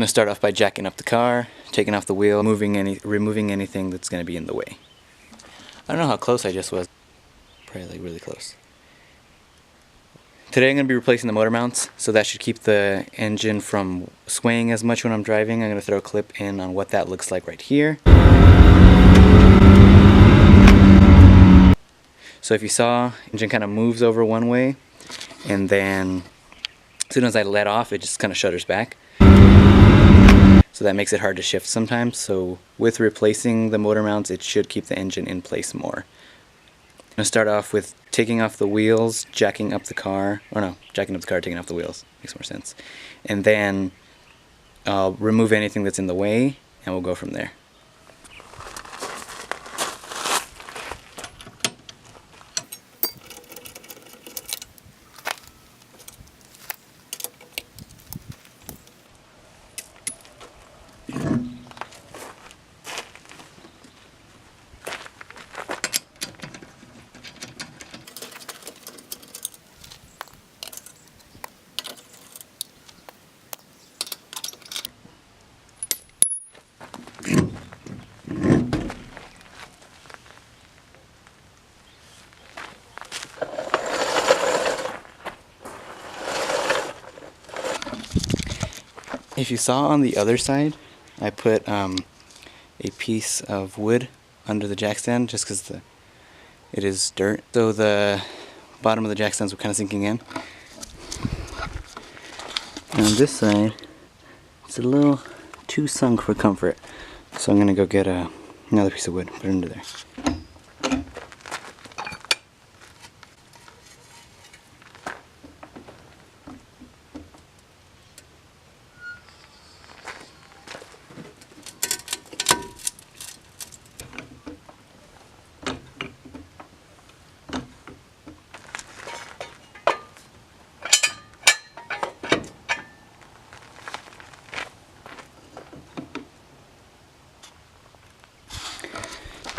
going to start off by jacking up the car, taking off the wheel, removing anything that's going to be in the way. I don't know how close I just was. Probably like really close. Today I'm going to be replacing the motor mounts, so that should keep the engine from swaying as much when I'm driving. I'm going to throw a clip in on what that looks like right here. So if you saw, the engine kind of moves over one way, and then as soon as I let off, it just kind of shudders back. So that makes it hard to shift sometimes. So with replacing the motor mounts, it should keep the engine in place more. I'm going to start off with taking off the wheels, jacking up the car, jacking up the car, taking off the wheels, makes more sense. And then I'll remove anything that's in the way, and we'll go from there. If you saw on the other side, I put a piece of wood under the jack stand just because it is dirt. So the bottom of the jack stands were kind of sinking in. And on this side, it's a little too sunk for comfort. So I'm going to go get another piece of wood, put it under there.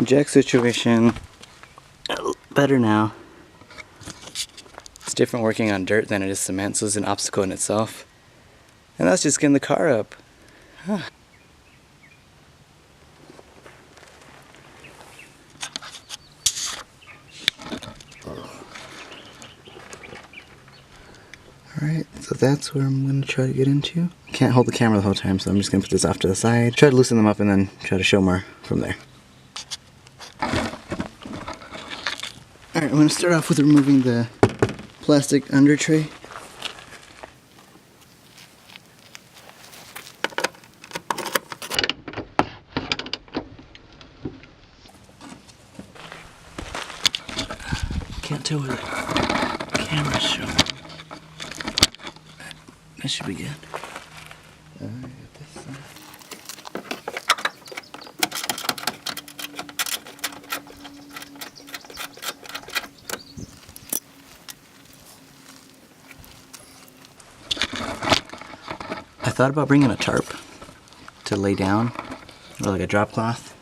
Jack situation better now. It's different working on dirt than it is cement, so it's an obstacle in itself. And that's just getting the car up. Huh. Alright, so that's where I'm going to try to get into. Can't hold the camera the whole time, so I'm just going to put this off to the side. Try to loosen them up and then try to show more from there. Alright, I'm going to start off with removing the plastic under tray. Can't tell where the camera's showing. That should be good. Get this side. I thought about bringing a tarp to lay down, or like a drop cloth,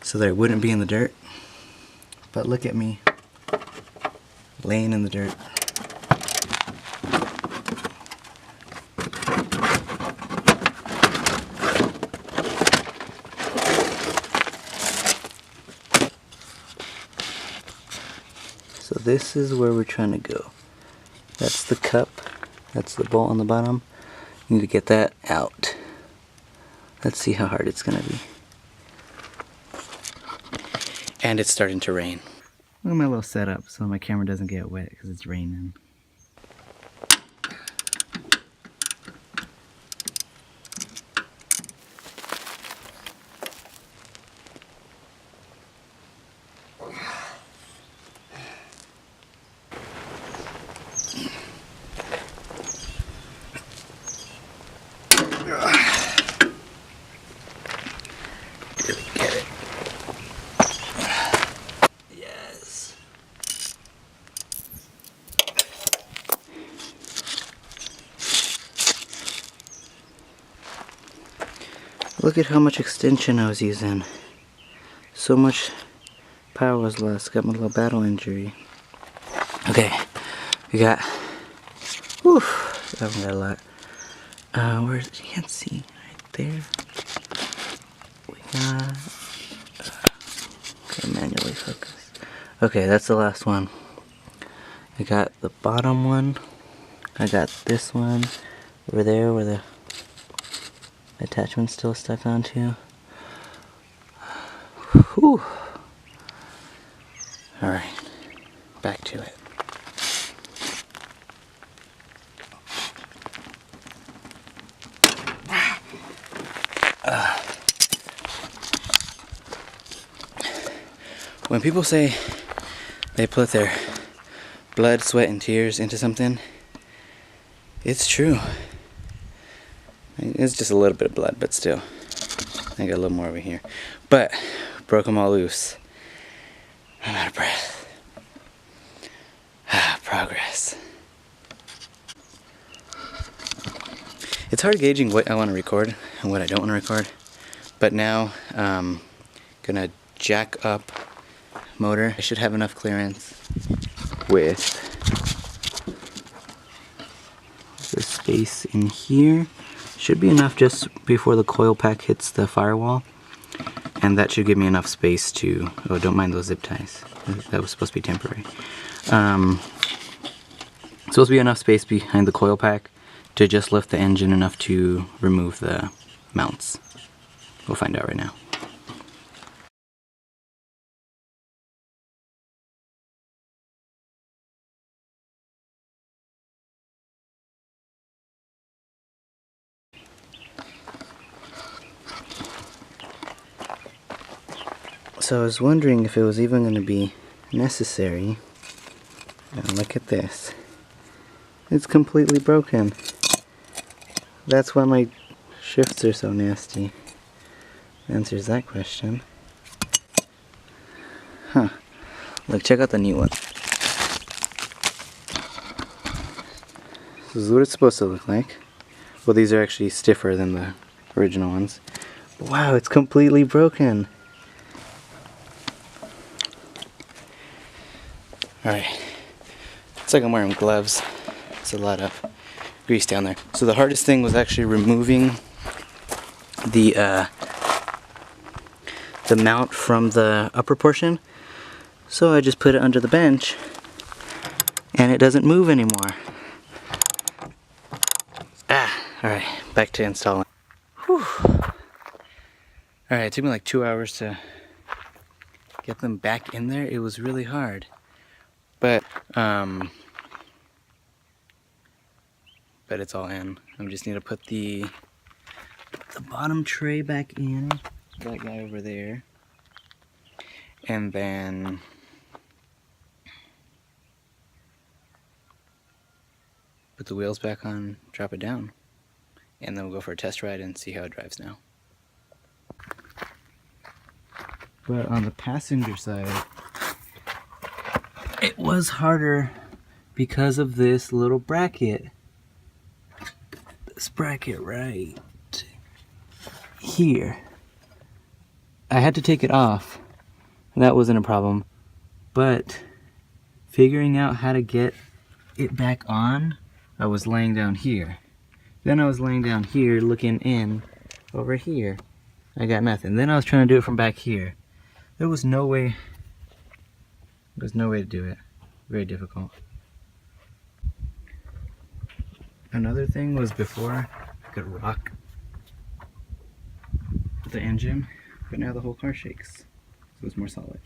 so that it wouldn't be in the dirt. But look at me, laying in the dirt. So this is where we're trying to go. That's the cup, that's the bolt on the bottom. You need to get that out. Let's see how hard it's gonna be. And it's starting to rain. Look at my little setup so my camera doesn't get wet because it's raining. Look at how much extension I was using. So much power was lost. Got my little battle injury. Okay, we got, whew, that one got a lot. Where's it? You can't see right there. We got. Okay, manually focus. Okay, that's the last one. I got the bottom one. I got this one over there where the attachment's still stuck onto. Whew. Alright, back to it. When people say they put their blood, sweat, and tears into something, it's true. It's just a little bit of blood, but still. I got a little more over here. But, broke them all loose. I'm out of breath. Progress. It's hard gauging what I want to record and what I don't want to record. But now, gonna jack up motor. I should have enough clearance with the space in here. Should be enough just before the coil pack hits the firewall, and that should give me enough space to, oh, don't mind those zip ties, that was supposed to be temporary. Supposed to be enough space behind the coil pack to just lift the engine enough to remove the mounts. We'll find out right now. So I was wondering if it was even going to be necessary. And look at this. It's completely broken. That's why my shifts are so nasty. Answers that question. Huh. Look, check out the new one. This is what it's supposed to look like. Well, these are actually stiffer than the original ones. But wow, it's completely broken. Alright, it's like I'm wearing gloves. There's a lot of grease down there. So the hardest thing was actually removing the mount from the upper portion. So I just put it under the bench and it doesn't move anymore. Alright, back to installing. Alright, it took me like 2 hours to get them back in there. It was really hard. But it's all in. I just need to put the bottom tray back in, that guy over there, and then put the wheels back on, drop it down, and then we'll go for a test ride and see how it drives now. But on the passenger side, it was harder because of this little bracket. This bracket right here. I had to take it off. That wasn't a problem. But figuring out how to get it back on, I was laying down here. Then I was laying down here looking in over here. I got nothing. Then I was trying to do it from back here. There was no way. There's no way to do it. Very difficult. Another thing was before I could rock the engine, but now the whole car shakes. So it's more solid.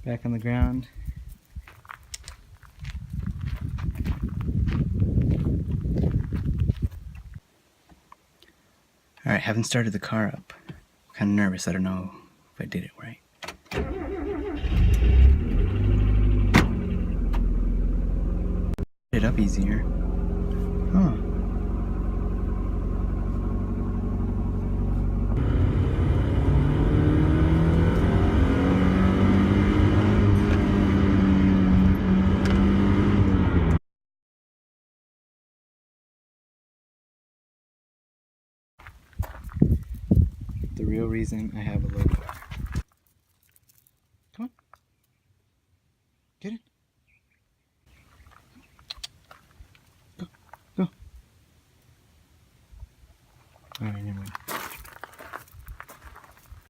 Back on the ground. Alright, haven't started the car up. I'm kind of nervous, I don't know if I did it right. It up easier. Huh. real reason I have a logo.